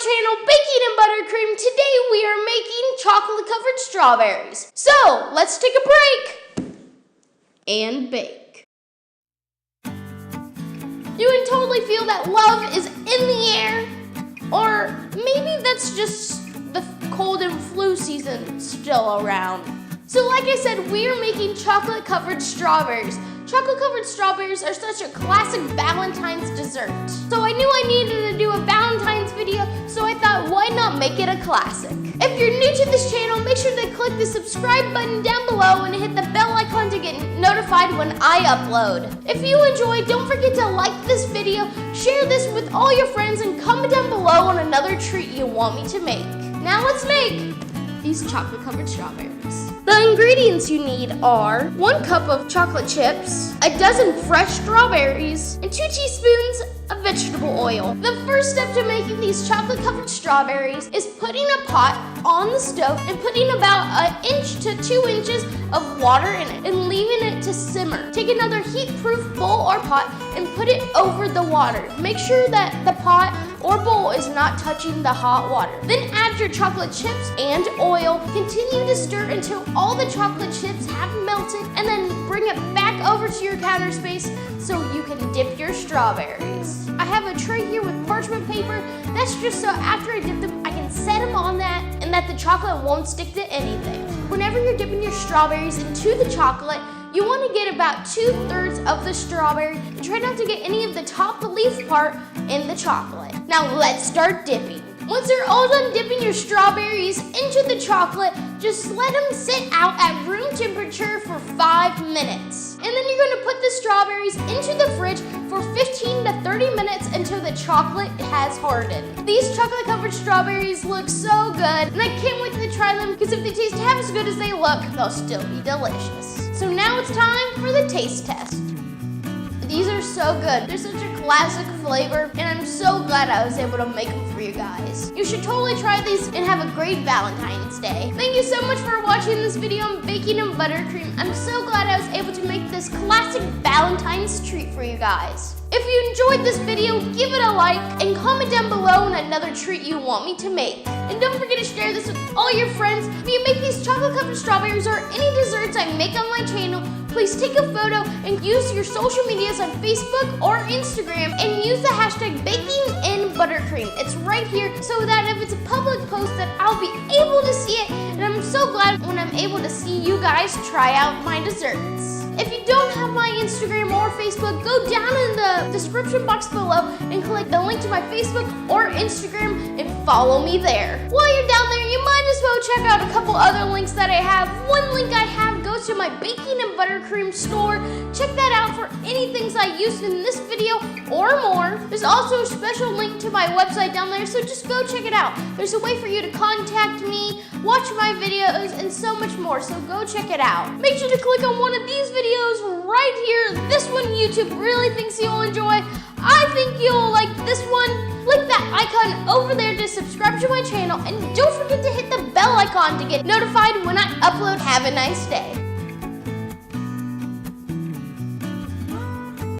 channel, Baking and Buttercream. Today we are making chocolate-covered strawberries. So, let's take a break and bake. You can totally feel that love is in the air. Or maybe that's just the cold and flu season still around. So like I said, we are making chocolate-covered strawberries. Chocolate-covered strawberries are such a classic Valentine's dessert. So I knew I needed to do a Valentine's video, so I thought, why not make it a classic? If you're new to this channel, make sure to click the subscribe button down below and hit the bell icon to get notified when I upload. If you enjoyed, don't forget to like this video, share this with all your friends, and comment down below on another treat you want me to make. Now let's make these chocolate-covered strawberries. The ingredients you need are 1 cup of chocolate chips, a dozen fresh strawberries, and 2 teaspoons of vegetable oil. The first step to making these chocolate-covered strawberries is putting a pot on the stove and putting about 1 inch to 2 inches of water in it and leaving it to simmer. Take another heat-proof bowl or pot and put it over the water. Make sure that the pot or bowl is not touching the hot water. Then add your chocolate chips and oil. Continue to stir until all the chocolate chips have melted, and then bring it back over to your counter space so you can dip your strawberries. I have a tray here with parchment paper. That's just so after I dip them, I can set them on that and that the chocolate won't stick to anything. Whenever you're dipping your strawberries into the chocolate, you want to get about 2/3 of the strawberry and try not to get any of the top leaf part in the chocolate. Now let's start dipping. Once you're all done dipping your strawberries into the chocolate, just let them sit out at room temperature for 5 minutes. And then you're going to put the strawberries into the fridge for 15 to 30 minutes until the chocolate has hardened. These chocolate-covered strawberries look so good, and I can't wait to try them because if they taste half as good as they look, they'll still be delicious. So now it's time for the taste test. These are so good. They're such a classic flavor, and I'm so glad I was able to make them for you guys. You should totally try these and have a great Valentine's Day. Thank you so much for watching this video on Baking and Buttercream. I'm so glad I was able to make this classic Valentine's treat for you guys. If you enjoyed this video, give it a like and comment down below on another treat you want me to make. And don't forget to share this with all your friends. If you make these chocolate-covered strawberries or any desserts I make on my channel, please take a photo and use your social medias on Facebook or Instagram and use the hashtag #BakingandButtercream. It's right here so that if it's a public post that I'll be able to see it, and I'm so glad when I'm able to see you guys try out my desserts. If you don't have my Instagram or Facebook, go down in the description box below and click the link to my Facebook or Instagram and follow me there. While you're down there, you might as well check out a couple other links that I have. One link I have goes to my Baking and Buttercream store. Check that out for any things I used in this video or more. There's also a special link to my website down there, so just go check it out. There's a way for you to contact me, watch my videos, and so much more, so go check it out. Make sure to click on one of these videos right here. This one YouTube really thinks you'll enjoy. I think you'll like this one. Click that icon over there to subscribe to my channel, and don't forget to hit the bell icon to get notified when I upload. Have a nice day.